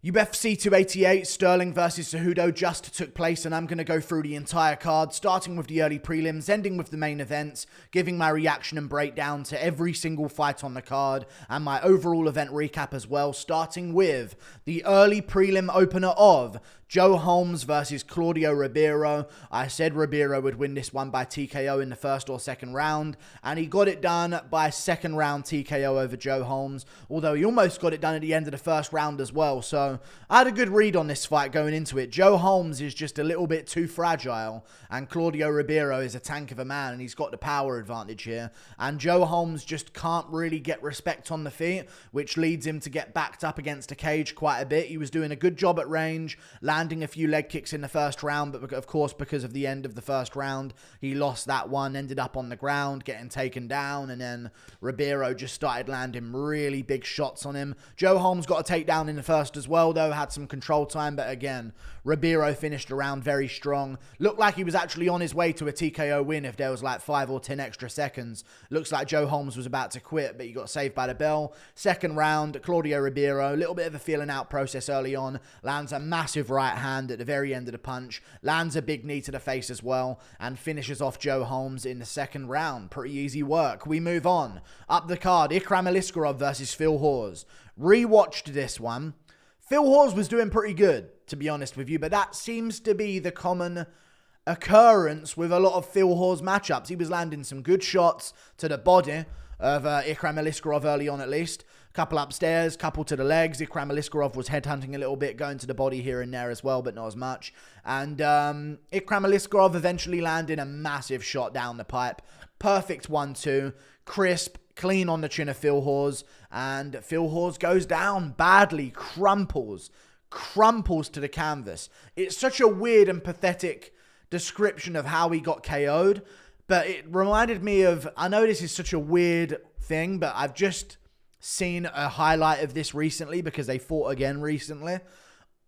UFC 288, Sterling versus Cejudo just took place, and I'm going to go through the entire card, starting with the early prelims, ending with the main events, giving my reaction and breakdown to every single fight on the card, and my overall event recap as well, starting with the early prelim opener of Joe Holmes versus Claudio Ribeiro. I said Ribeiro would win this one by TKO in the first or second round, and he got it done by second round TKO over Joe Holmes, although he almost got it done at the end of the first round as well. So I had a good read on this fight going into it. Joe Holmes is just a little bit too fragile, and Claudio Ribeiro is a tank of a man, and he's got the power advantage here. And Joe Holmes just can't really get respect on the feet, which leads him to get backed up against a cage quite a bit. He was doing a good job at range, landing a few leg kicks in the first round, but of course, because of the end of the first round, he lost that one, ended up on the ground, getting taken down, and then Ribeiro just started landing really big shots on him. Joe Holmes got a takedown in the first as well, though, had some control time, but again, Ribeiro finished the round very strong. Looked like he was actually on his way to a TKO win if there was like 5 or 10 extra seconds. Looks like Joe Holmes was about to quit, but he got saved by the bell. Second round, Claudio Ribeiro, a little bit of a feeling out process early on, lands a massive right hand at the very end of the punch, lands a big knee to the face as well, and finishes off Joe Holmes in the second round. Pretty easy work. We move on. Up the card, Ikram Aliskerov versus Phil Hawes. Rewatched this one. Phil Hawes was doing pretty good, to be honest with you, but that seems to be the common occurrence with a lot of Phil Hawes matchups. He was landing some good shots to the body of Ikram Aliskerov early on, at least. Couple upstairs, couple to the legs. Ikram Aliskerov was headhunting a little bit, going to the body here and there as well, but not as much. And Ikram Aliskerov eventually landing a massive shot down the pipe. Perfect 1-2. Crisp, clean on the chin of Phil Hawes. And Phil Hawes goes down badly, crumples to the canvas. It's such a weird and pathetic description of how he got KO'd. But it reminded me of, I know this is such a weird thing, but I've just seen a highlight of this recently because they fought again recently.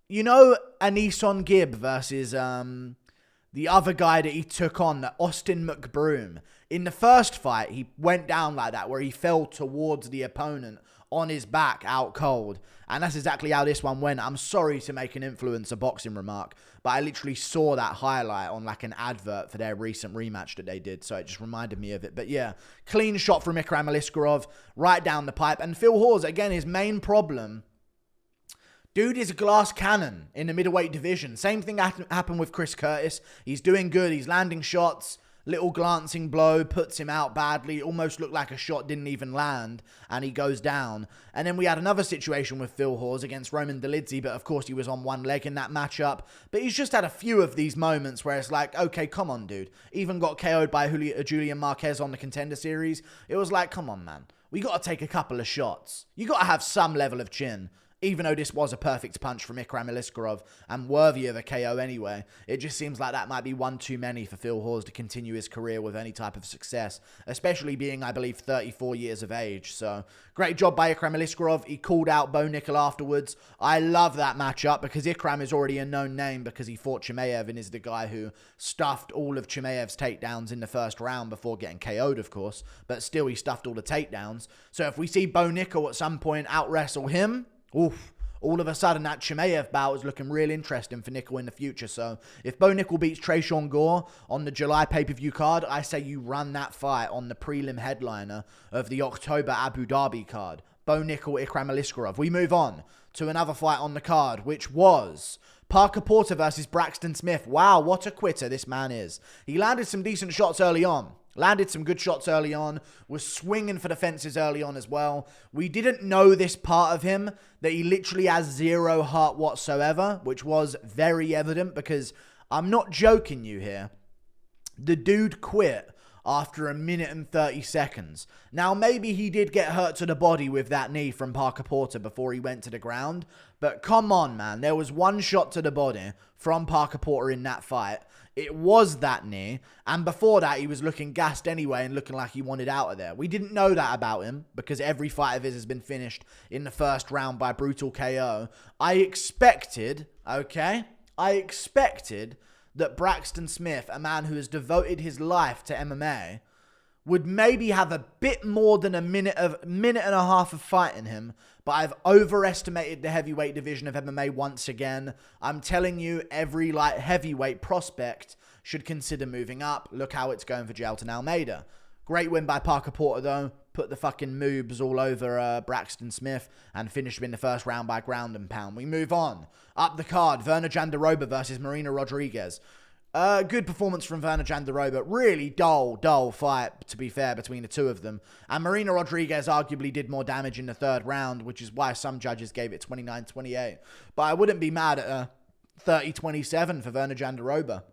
You know, Anison Gibb versus the other guy that he took on, Austin McBroom. In the first fight, he went down like that, where he fell towards the opponent on his back, out cold. And that's exactly how this one went. I'm sorry to make an influencer boxing remark, but I literally saw that highlight on like an advert for their recent rematch that they did, so it just reminded me of it. But yeah, clean shot from Ikram Aliskerov, right down the pipe. And Phil Hawes, again, his main problem, dude is a glass cannon in the middleweight division. Same thing happened with Chris Curtis. He's doing good. He's landing shots. Little glancing blow puts him out badly. Almost looked like a shot didn't even land, and he goes down. And then we had another situation with Phil Hawes against Roman Dolidze, but of course he was on one leg in that matchup. But he's just had a few of these moments where it's like, okay, come on, dude. Even got KO'd by Julian Marquez on the Contender Series. It was like, come on, man. We got to take a couple of shots. You got to have some level of chin. Even though this was a perfect punch from Ikram Aliskerov and worthy of a KO anyway, it just seems like that might be one too many for Phil Hawes to continue his career with any type of success, especially being, I believe, 34 years of age. So, great job by Ikram Aliskerov. He called out Bo Nickel afterwards. I love that matchup because Ikram is already a known name because he fought Chimaev and is the guy who stuffed all of Chimaev's takedowns in the first round before getting KO'd, of course, but still he stuffed all the takedowns. So if we see Bo Nickel at some point out-wrestle him, oof, all of a sudden that Chimaev bout is looking real interesting for Nickel in the future. So if Bo Nickel beats Tresean Gore on the July pay-per-view card, I say you run that fight on the prelim headliner of the October Abu Dhabi card. Bo Nickel, Ikram Aliskerov. We move on to another fight on the card, which was Parker Porter versus Braxton Smith. Wow, what a quitter this man is. He landed some decent shots early on. Landed some good shots early on, was swinging for the fences early on as well. We didn't know this part of him, that he literally has zero heart whatsoever, which was very evident because I'm not joking you here. The dude quit after 1 minute and 30 seconds. Now, maybe he did get hurt to the body with that knee from Parker Porter before he went to the ground, but come on, man. There was one shot to the body from Parker Porter in that fight. It was that knee, and before that, he was looking gassed anyway and looking like he wanted out of there. We didn't know that about him because every fight of his has been finished in the first round by brutal KO. I expected that Braxton Smith, a man who has devoted his life to MMA, would maybe have a bit more than a minute and a half of fight in him, but I've overestimated the heavyweight division of MMA once again. I'm telling you, every light heavyweight prospect should consider moving up. Look how it's going for Jailton Almeida. Great win by Parker Porter, though. Put the fucking moves all over Braxton Smith and finished him in the first round by ground and pound. We move on. Up the card, Virna Jandiroba versus Marina Rodriguez. Good performance from Virna Jandiroba. Really dull fight, to be fair, between the two of them. And Marina Rodriguez arguably did more damage in the third round, which is why some judges gave it 29-28. But I wouldn't be mad at a 30-27 for Virna Jandiroba.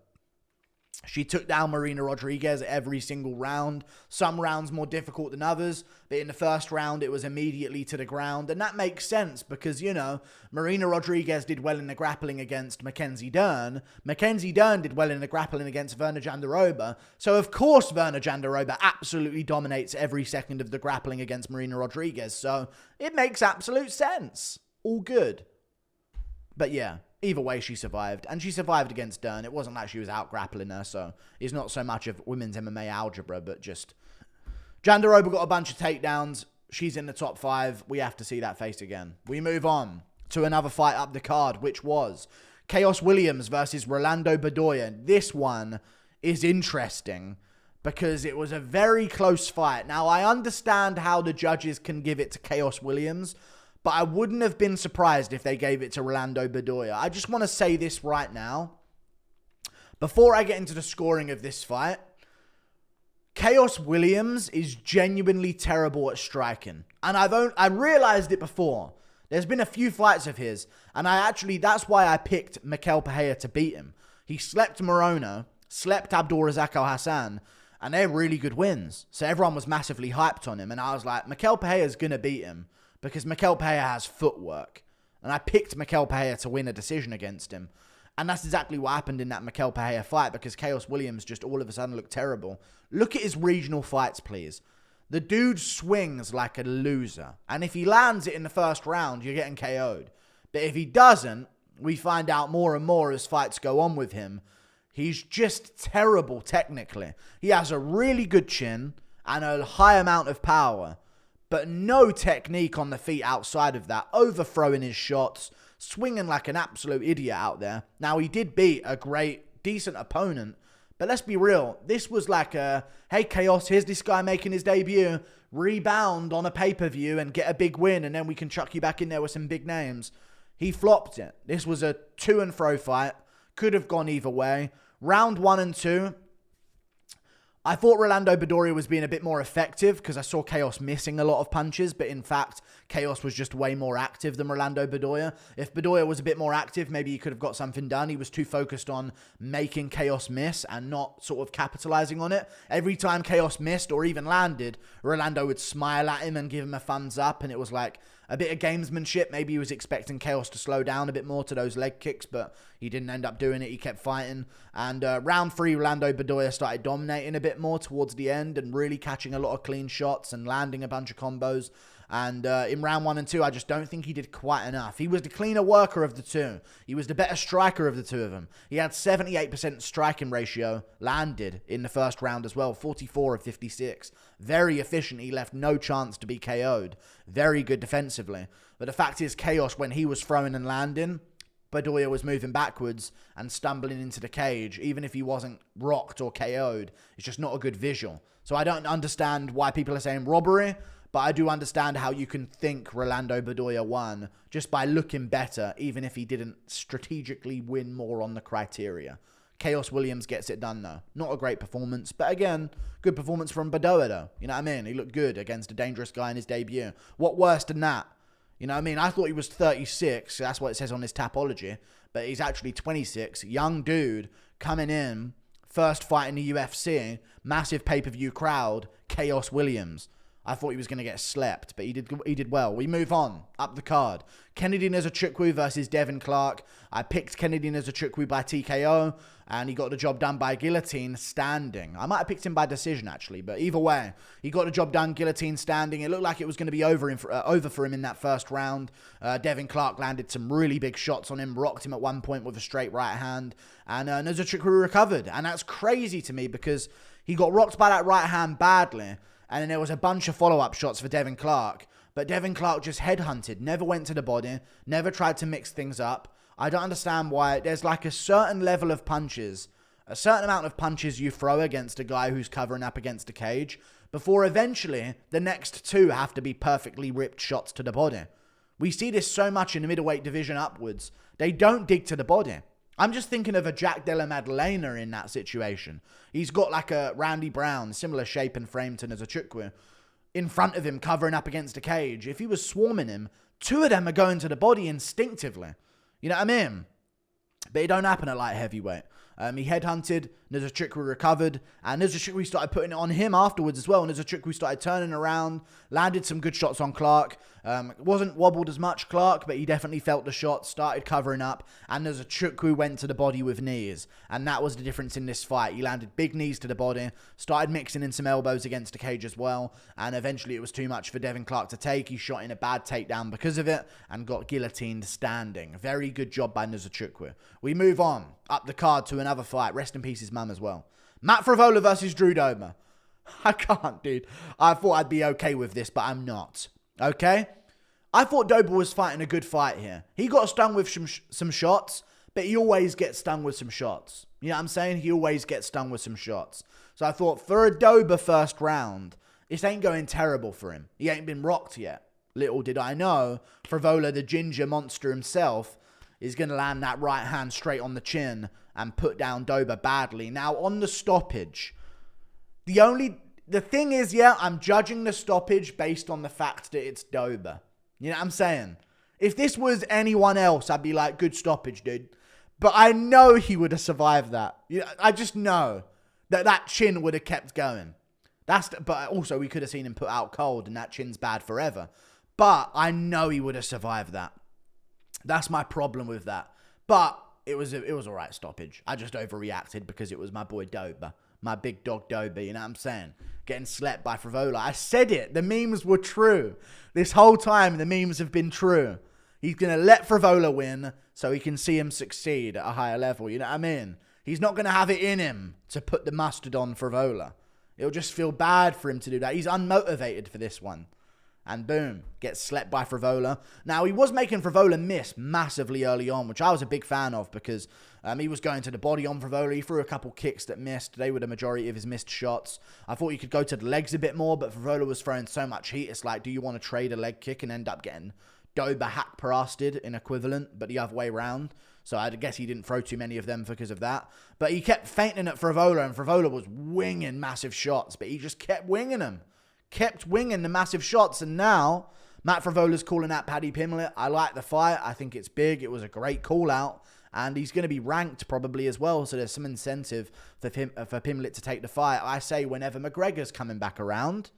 She took down Marina Rodriguez every single round. Some rounds more difficult than others, but in the first round, it was immediately to the ground. And that makes sense because, you know, Marina Rodriguez did well in the grappling against Mackenzie Dern. Mackenzie Dern did well in the grappling against Virna Jandiroba. So, of course, Virna Jandiroba absolutely dominates every second of the grappling against Marina Rodriguez. So, it makes absolute sense. All good. But yeah. Either way, she survived. And she survived against Dern. It wasn't like she was out grappling her, so it's not so much of women's MMA algebra, but just Jandiroba got a bunch of takedowns. She's in the top 5. We have to see that face again. We move on to another fight up the card, which was Khaos Williams versus Rolando Bedoya. This one is interesting because it was a very close fight. Now, I understand how the judges can give it to Khaos Williams, but I wouldn't have been surprised if they gave it to Rolando Bedoya. I just want to say this right now. Before I get into the scoring of this fight, Khaos Williams is genuinely terrible at striking. And I realized it before. There's been a few fights of his, and that's why I picked Mikel Pereira to beat him. He slept Morono, slept Abdulrazak Al-Hassan, and they're really good wins. So everyone was massively hyped on him, and I was like, Mikel Pereira's going to beat him. Because Mikel Pereira has footwork. And I picked Mikel Pereira to win a decision against him. And that's exactly what happened in that Mikel Pereira fight. Because Khaos Williams just all of a sudden looked terrible. Look at his regional fights, please. The dude swings like a loser. And if he lands it in the first round, you're getting KO'd. But if he doesn't, we find out more and more as fights go on with him. He's just terrible technically. He has a really good chin and a high amount of power. But no technique on the feet outside of that. Overthrowing his shots. Swinging like an absolute idiot out there. Now, he did beat a great, decent opponent. But let's be real. This was like a, hey, Khaos, here's this guy making his debut. Rebound on a pay-per-view and get a big win. And then we can chuck you back in there with some big names. He flopped it. This was a to-and-fro fight. Could have gone either way. Round 1 and 2. I thought Rolando Bedoya was being a bit more effective because I saw Khaos missing a lot of punches, but in fact, Khaos was just way more active than Rolando Bedoya. If Bedoya was a bit more active, maybe he could have got something done. He was too focused on making Khaos miss and not sort of capitalizing on it. Every time Khaos missed or even landed, Rolando would smile at him and give him a thumbs up, and it was like a bit of gamesmanship. Maybe he was expecting Khaos to slow down a bit more to those leg kicks, but he didn't end up doing it. He kept fighting. And round 3, Rolando Bedoya started dominating a bit more towards the end and really catching a lot of clean shots and landing a bunch of combos. And in round 1 and 2, I just don't think he did quite enough. He was the cleaner worker of the two. He was the better striker of the two of them. He had 78% striking ratio landed in the first round as well. 44 of 56. Very efficient. He left no chance to be KO'd. Very good defensively. But the fact is, Khaos, when he was throwing and landing, Bedoya was moving backwards and stumbling into the cage. Even if he wasn't rocked or KO'd, it's just not a good visual. So I don't understand why people are saying robbery. But I do understand how you can think Rolando Bedoya won just by looking better, even if he didn't strategically win more on the criteria. Khaos Williams gets it done, though. Not a great performance, but again, good performance from Bedoya, though. You know what I mean? He looked good against a dangerous guy in his debut. What worse than that? You know what I mean? I thought he was 36. That's what it says on his Tapology. But he's actually 26. Young dude coming in. First fight in the UFC. Massive pay-per-view crowd. Khaos Williams. I thought he was going to get slept, but he did well. We move on, up the card. Kennedy Nzechukwu versus Devin Clark. I picked Kennedy Nzechukwu by TKO, and he got the job done by guillotine standing. I might have picked him by decision, actually, but either way, he got the job done, guillotine standing. It looked like it was going to be over for him in that first round. Devin Clark landed some really big shots on him, rocked him at one point with a straight right hand, and Nzechukwu recovered. And that's crazy to me because He got rocked by that right hand badly, and then there was a bunch of follow-up shots for Devin Clark. But Devin Clark just headhunted, never went to the body, never tried to mix things up. I don't understand why. There's like a certain level of punches, a certain amount of punches you throw against a guy who's covering up against a cage, before eventually the next two have to be perfectly ripped shots to the body. We see this so much in the middleweight division upwards. They don't dig to the body. I'm just thinking of a Jack Della Maddalena in that situation. He's got like a Randy Brown, similar shape and frame to Nzechukwu, in front of him covering up against a cage. If he was swarming him, two of them are going to the body instinctively. You know what I mean? But it don't happen at light heavyweight. He headhunted, Nzechukwu recovered, and Nzechukwu started putting it on him afterwards as well. Nzechukwu started turning around, landed some good shots on Clark. Wasn't wobbled as much, Clark, but he definitely felt the shot, started covering up, and Nzechukwu went to the body with knees. And that was the difference in this fight. He landed big knees to the body, started mixing in some elbows against the cage as well, and eventually it was too much for Devin Clark to take. He shot in a bad takedown because of it, and got guillotined standing. Very good job by Nzechukwu. We move on, up the card to another fight. Rest in peace his mum as well. Matt Frevola versus Drew Dober. I can't, dude. I thought I'd be okay with this, but I'm not. Okay? I thought Dober was fighting a good fight here. He got stung with some shots, but he always gets stung with some shots. You know what I'm saying? He always gets stung with some shots. So I thought, for a Dober first round, this ain't going terrible for him. He ain't been rocked yet. Little did I know, Frevola, the ginger monster himself, is going to land that right hand straight on the chin and put down Dober badly. Now, on the stoppage, the thing is, yeah, I'm judging the stoppage based on the fact that it's Dober. You know what I'm saying? If this was anyone else, I'd be like, good stoppage, dude. But I know he would have survived that. I just know that chin would have kept going. But also, we could have seen him put out cold, and that chin's bad forever. But I know he would have survived that. That's my problem with that. But it was all right stoppage. I just overreacted because it was my boy Dober. My big dog Dober, you know what I'm saying? Getting slept by Frevola. I said it. The memes were true. This whole time, the memes have been true. He's going to let Frevola win so he can see him succeed at a higher level. You know what I mean? He's not going to have it in him to put the mustard on Frevola. It'll just feel bad for him to do that. He's unmotivated for this one. And boom, gets slept by Frevola. Now, he was making Frevola miss massively early on, which I was a big fan of because he was going to the body on Frevola. He threw a couple kicks that missed. They were the majority of his missed shots. I thought he could go to the legs a bit more, but Frevola was throwing so much heat. It's like, do you want to trade a leg kick and end up getting Dober hack parasted in equivalent, but the other way around? So I guess he didn't throw too many of them because of that. But he kept feinting at Frevola, and Frevola was winging massive shots, but he just kept winging them. Kept winging the massive shots, and now Matt Frevola's calling out Paddy Pimblett. I like the fight. I think it's big. It was a great call out, and he's going to be ranked probably as well, so there's some incentive for Pimblett to take the fight. I say whenever McGregor's coming back around,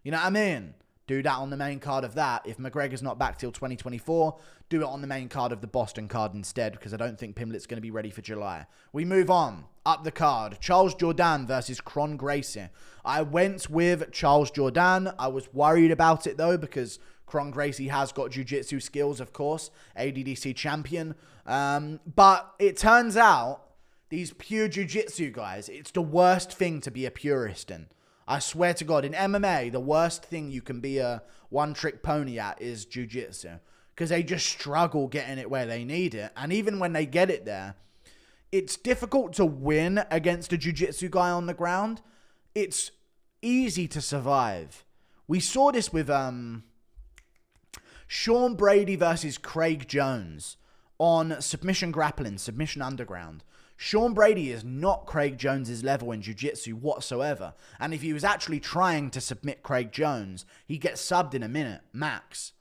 you know what I mean? Do that on the main card of that. If McGregor's not back till 2024, do it on the main card of the Boston card instead, because I don't think Pimblett's going to be ready for July. We move on. Up the card, Charles Jourdain versus Kron Gracie. I went with Charles Jourdain. I was worried about it, though, because Kron Gracie has got jiu-jitsu skills, of course. ADDC champion. But it turns out, these pure jiu-jitsu guys, it's the worst thing to be a purist in. I swear to God, in MMA, the worst thing you can be a one-trick pony at is jiu-jitsu. Because they just struggle getting it where they need it. And even when they get it there, it's difficult to win against a jiu-jitsu guy on the ground. It's easy to survive. We saw this with Sean Brady versus Craig Jones on Submission Grappling, Submission Underground. Sean Brady is not Craig Jones's level in jiu-jitsu whatsoever. And if he was actually trying to submit Craig Jones, he gets subbed in a minute, max.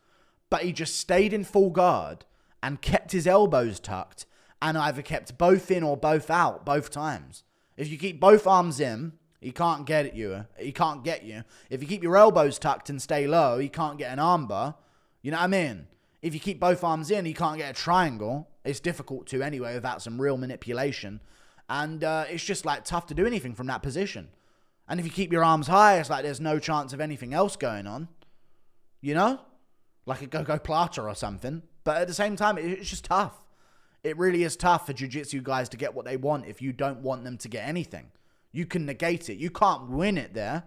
But he just stayed in full guard and kept his elbows tucked and either kept both in or both out both times. If you keep both arms in, he can't get you. He can't get you. If you keep your elbows tucked and stay low, he can't get an armbar. You know what I mean? If you keep both arms in, he can't get a triangle. It's difficult to anyway without some real manipulation. And it's just like tough to do anything from that position. And if you keep your arms high, it's like there's no chance of anything else going on. You know? Like a go-go plata or something. But at the same time, it's just tough. It really is tough for jiu-jitsu guys to get what they want if you don't want them to get anything. You can negate it. You can't win it there,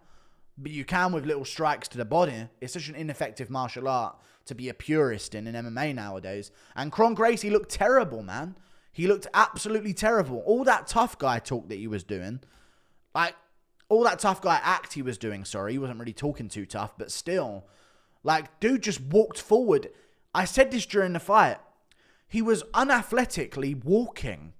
but you can with little strikes to the body. It's such an ineffective martial art to be a purist in MMA nowadays. And Kron Gracie looked terrible, man. He looked absolutely terrible. All that tough guy talk that he was doing, like, all that tough guy act he was doing, sorry, he wasn't really talking too tough, but still, like, dude just walked forward. I said this during the fight. He was unathletically walking.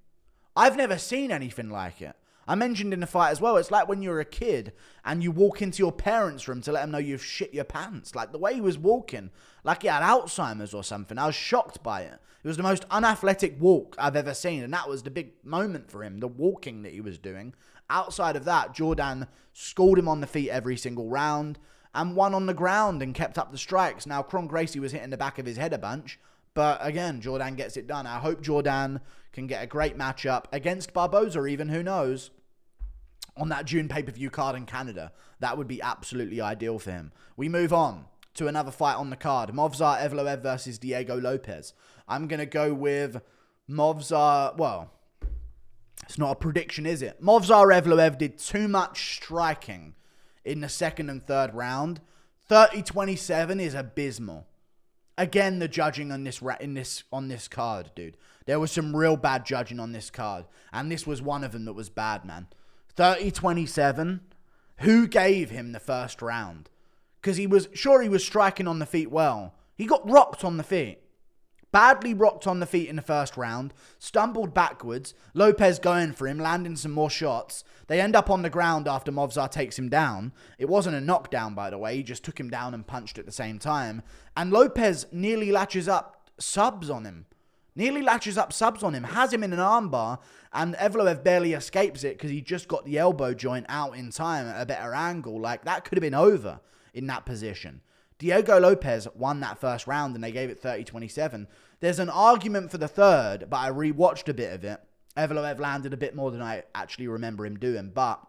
I've never seen anything like it. I mentioned in the fight as well, it's like when you're a kid and you walk into your parents' room to let them know you've shit your pants. Like, the way he was walking, like he had Alzheimer's or something. I was shocked by it. It was the most unathletic walk I've ever seen, and that was the big moment for him, the walking that he was doing. Outside of that, Jourdain schooled him on the feet every single round and won on the ground and kept up the strikes. Now, Kron Gracie was hitting the back of his head a bunch, but again, Jourdain gets it done. I hope Jourdain can get a great matchup against Barboza even, who knows, on that June pay-per-view card in Canada. That would be absolutely ideal for him. We move on to another fight on the card. Movsar Evloev versus Diego Lopez. I'm going to go with Movsar. Well, it's not a prediction, is it? Movsar Evloev did too much striking in the second and third round. 30-27 is abysmal. Again, the judging on this card, dude. There was some real bad judging on this card, and this was one of them that was bad, man. 30-27. Who gave him the first round? Because he was striking on the feet well. He got rocked on the feet. Badly rocked on the feet in the first round. Stumbled backwards. Lopez going for him, landing some more shots. They end up on the ground after Movsar takes him down. It wasn't a knockdown, by the way. He just took him down and punched at the same time. And Lopez nearly latches up subs on him. Has him in an armbar, and Evloev barely escapes it because he just got the elbow joint out in time at a better angle. Like, that could have been over in that position. Diego Lopez won that first round and they gave it 30-27. There's an argument for the third, but I rewatched a bit of it. Evloev landed a bit more than I actually remember him doing, but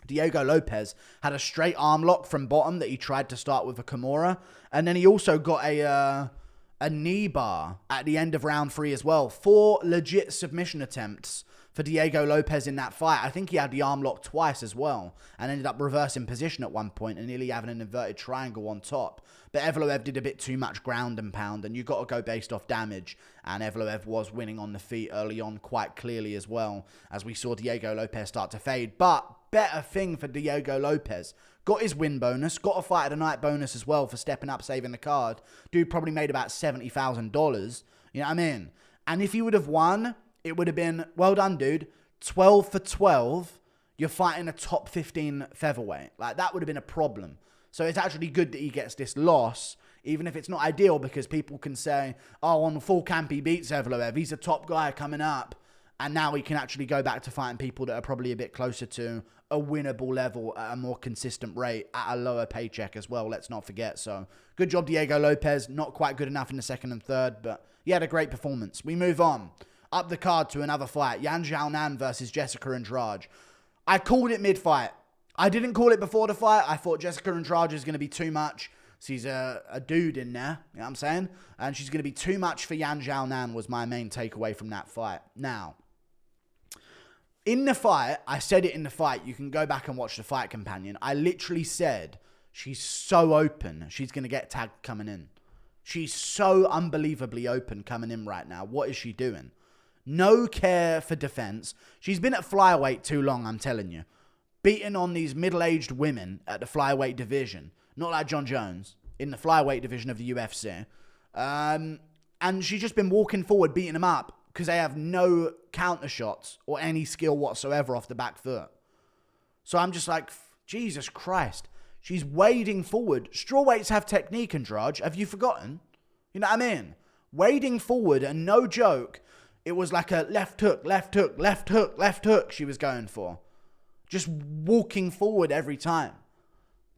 Diego Lopez had a straight arm lock from bottom that he tried to start with a Kimura, and then he also got a knee bar at the end of round 3 as well. 4 legit submission attempts for Diego Lopez in that fight. I think he had the arm lock twice as well and ended up reversing position at one point and nearly having an inverted triangle on top. But Evloev did a bit too much ground and pound, and you got to go based off damage. And Evloev was winning on the feet early on quite clearly as well, as we saw Diego Lopez start to fade. But better thing for Diego Lopez. Got his win bonus, got a fight of the night bonus as well for stepping up, saving the card. Dude probably made about $70,000. You know what I mean? And if he would have won, it would have been, well done, dude. 12 for 12. You're fighting a top 15 featherweight. Like, that would have been a problem. So it's actually good that he gets this loss, even if it's not ideal, because people can say, oh, on full camp he beats Evloev. He's a top guy coming up. And now he can actually go back to fighting people that are probably a bit closer to a winnable level at a more consistent rate at a lower paycheck as well. Let's not forget. So good job, Diego Lopez. Not quite good enough in the second and third, but he had a great performance. We move on up the card to another fight. Xiaonan versus Jessica Andrade. I called it mid-fight. I didn't call it before the fight. I thought Jessica Andrade is going to be too much. She's a dude in there, you know what I'm saying? And she's going to be too much for Xiaonan was my main takeaway from that fight. Now, in the fight, I said it in the fight. You can go back and watch the fight companion. I literally said, she's so open. She's going to get tagged coming in. She's so unbelievably open coming in right now. What is she doing? No care for defense. She's been at flyweight too long, I'm telling you. Beating on these middle-aged women at the flyweight division. Not like John Jones, in the flyweight division of the UFC. And she's just been walking forward, beating them up, because they have no counter shots or any skill whatsoever off the back foot. So I'm just like, Jesus Christ. She's wading forward. Strawweights have technique, Andrade. Have you forgotten? You know what I mean? Wading forward, and no joke, it was like a left hook, left hook, left hook, left hook she was going for. Just walking forward every time.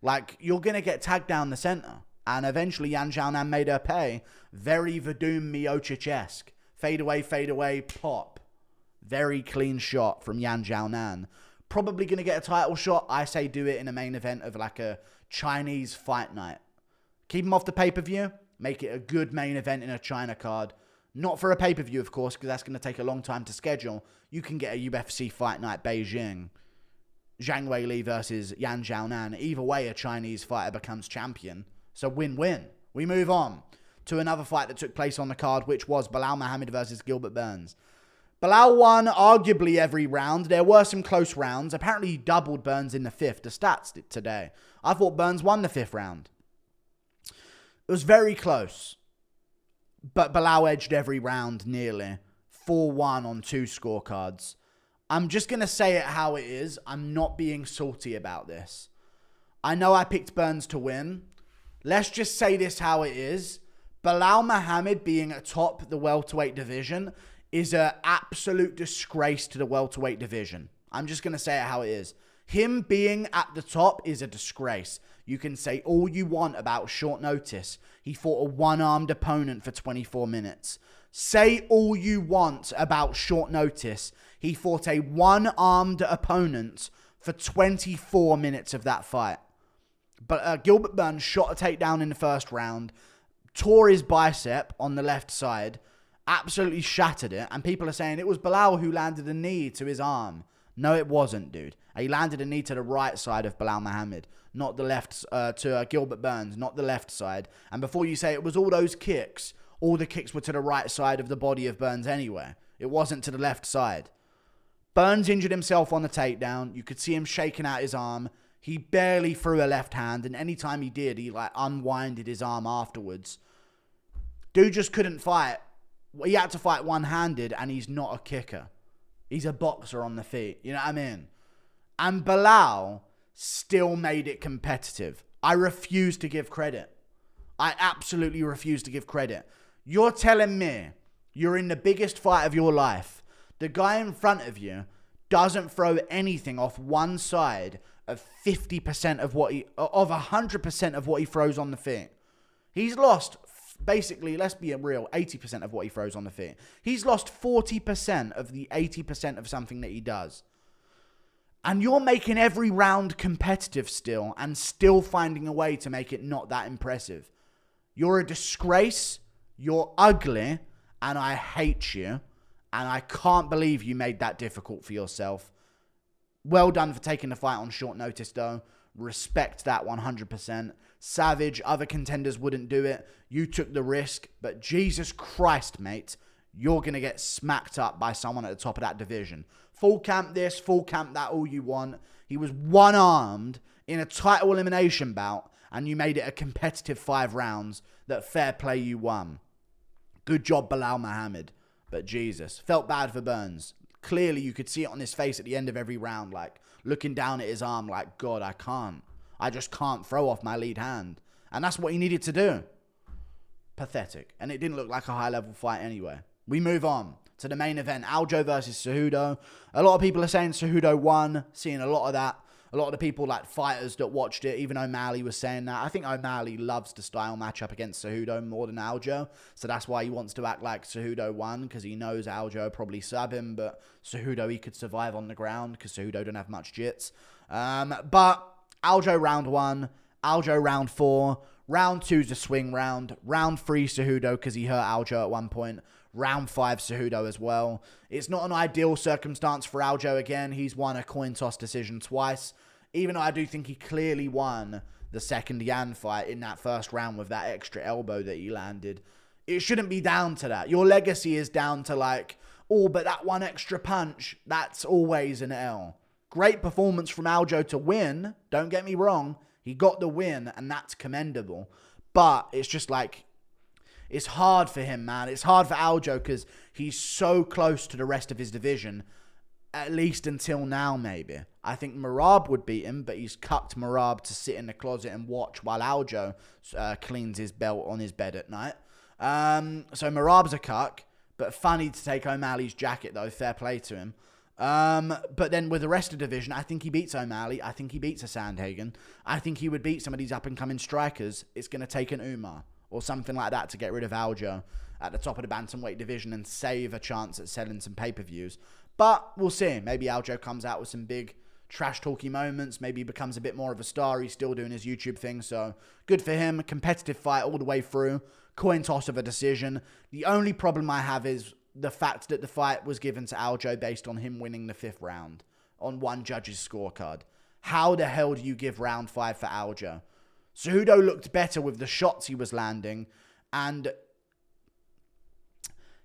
Like, you're going to get tagged down the center. And eventually, Xiaonan made her pay. Very Vadum Miocic-esque. Fade away, pop. Very clean shot from Xiaonan. Probably going to get a title shot. I say do it in a main event of like a Chinese fight night. Keep him off the pay-per-view. Make it a good main event in a China card. Not for a pay-per-view, of course, because that's going to take a long time to schedule. You can get a UFC fight night Beijing. Zhang Weili versus Yan Xiaonan. Either way, a Chinese fighter becomes champion. So win-win. We move on to another fight that took place on the card, which was Belal Muhammad versus Gilbert Burns. Belal won arguably every round. There were some close rounds. Apparently, he doubled Burns in the fifth. The stats today. I thought Burns won the fifth round. It was very close. But Belal edged every round nearly. 4-1 on 2 scorecards. I'm just going to say it how it is. I'm not being salty about this. I know I picked Burns to win. Let's just say this how it is. Belal Muhammad being atop the welterweight division is an absolute disgrace to the welterweight division. I'm just going to say it how it is. Him being at the top is a disgrace. You can say all you want about short notice. He fought a one-armed opponent for 24 minutes. Say all you want about short notice. He fought a one-armed opponent for 24 minutes of that fight. But Gilbert Burns shot a takedown in the first round, tore his bicep on the left side, absolutely shattered it, and people are saying it was Belal who landed a knee to his arm. No, it wasn't, dude. He landed a knee to the right side of Belal Muhammad, not the left, to Gilbert Burns, not the left side. And before you say it was all those kicks, all the kicks were to the right side of the body of Burns anyway. It wasn't to the left side. Burns injured himself on the takedown. You could see him shaking out his arm. He barely threw a left hand, and anytime he did, he unwinded his arm afterwards. Dude just couldn't fight. He had to fight one-handed, and he's not a kicker. He's a boxer on the feet. You know what I mean? And Belal still made it competitive. I refuse to give credit. I absolutely refuse to give credit. You're telling me you're in the biggest fight of your life. The guy in front of you doesn't throw anything off one side of 50% of 100% of what he throws on the feet. He's lost, basically, let's be real, 80% of what he throws on the feet. He's lost 40% of the 80% of something that he does. And you're making every round competitive still and still finding a way to make it not that impressive. You're a disgrace, you're ugly, and I hate you. And I can't believe you made that difficult for yourself. Well done for taking the fight on short notice, though. Respect that 100%. Savage, other contenders wouldn't do it. You took the risk. But Jesus Christ, mate, you're going to get smacked up by someone at the top of that division. Full camp this, full camp that, all you want. He was one-armed in a title elimination bout, and you made it a competitive 5 rounds that fair play you won. Good job, Belal Muhammad. But Jesus, felt bad for Burns. Clearly, you could see it on his face at the end of every round, like looking down at his arm like, God, I can't. I just can't throw off my lead hand. And that's what he needed to do. Pathetic. And it didn't look like a high-level fight anyway. We move on to the main event, Aljo versus Cejudo. A lot of people are saying Cejudo won, seeing a lot of that. A lot of the people, like fighters that watched it, even O'Malley was saying that. I think O'Malley loves the style matchup against Cejudo more than Aljo. So that's why he wants to act like Cejudo won, because he knows Aljo probably sub him. But Cejudo, he could survive on the ground because Cejudo don't have much jits. But Aljo round 1, Aljo round 4. Round 2's a swing round. Round 3, Cejudo, because he hurt Aljo at one point. Round 5, Cejudo as well. It's not an ideal circumstance for Aljo again. He's won a coin toss decision twice. Even though I do think he clearly won the second Yan fight in that first round with that extra elbow that he landed. It shouldn't be down to that. Your legacy is down to like, oh, but that one extra punch, that's always an L. Great performance from Aljo to win. Don't get me wrong. He got the win, and that's commendable. But it's just like, it's hard for him, man. It's hard for Aljo because he's so close to the rest of his division, at least until now, maybe. I think Merab would beat him, but he's cucked Merab to sit in the closet and watch while Aljo cleans his belt on his bed at night. So Merab's a cuck, but funny to take O'Malley's jacket, though. Fair play to him. But then with the rest of the division, I think he beats O'Malley. I think he beats a Sandhagen. I think he would beat some of these up-and-coming strikers. It's going to take an Umar or something like that to get rid of Aljo at the top of the bantamweight division and save a chance at selling some pay-per-views. But we'll see. Maybe Aljo comes out with some big trash-talky moments. Maybe he becomes a bit more of a star. He's still doing his YouTube thing, so good for him. Competitive fight all the way through. Coin toss of a decision. The only problem I have is the fact that the fight was given to Aljo based on him winning the 5th round on one judge's scorecard. How the hell do you give round 5 for Aljo? Cejudo looked better with the shots he was landing, and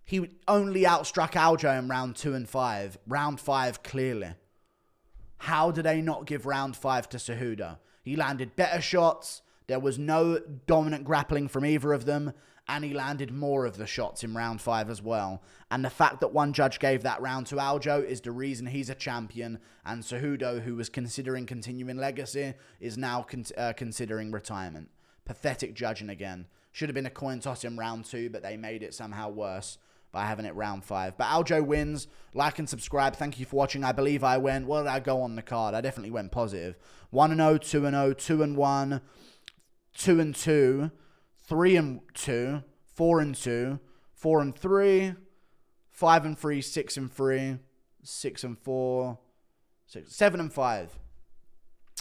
he only outstruck Aljo in round 2 and 5. Round 5, clearly. How do they not give round 5 to Cejudo? He landed better shots. There was no dominant grappling from either of them. And he landed more of the shots in round 5 as well. And the fact that one judge gave that round to Aljo is the reason he's a champion. And Cejudo, who was considering continuing legacy, is now considering retirement. Pathetic judging again. Should have been a coin toss in round 2, but they made it somehow worse by having it round 5. But Aljo wins. Like and subscribe. Thank you for watching. I believe I went. What did I go on the card? I definitely went positive. 1-0, 2-0, 2-1, 2-2, 3-2, 4-2, 4-3, 5-3, 6-3, 6-4, 7-5.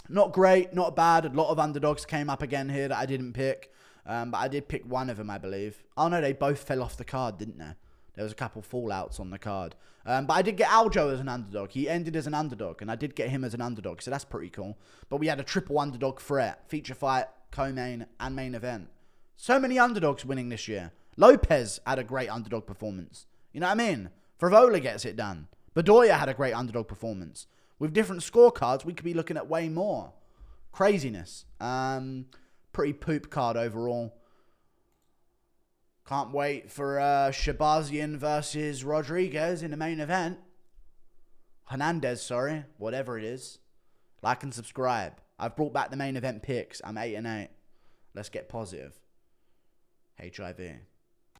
Not great, not bad. A lot of underdogs came up again here that I didn't pick. But I did pick one of them, I believe. Oh no, they both fell off the card, didn't they? There was a couple fallouts on the card. But I did get Aljo as an underdog. He ended as an underdog, and I did get him as an underdog, so that's pretty cool. But we had a triple underdog threat. Feature fight, co-main, and main event. So many underdogs winning this year. Lopez had a great underdog performance. You know what I mean? Frevola gets it done. Bedoya had a great underdog performance. With different scorecards, we could be looking at way more. Craziness. Pretty poop card overall. Can't wait for Shabazian versus Rodriguez in the main event. Hernandez, sorry. Whatever it is. Like and subscribe. I've brought back the main event picks. I'm 8-8. Let's get positive. HIV.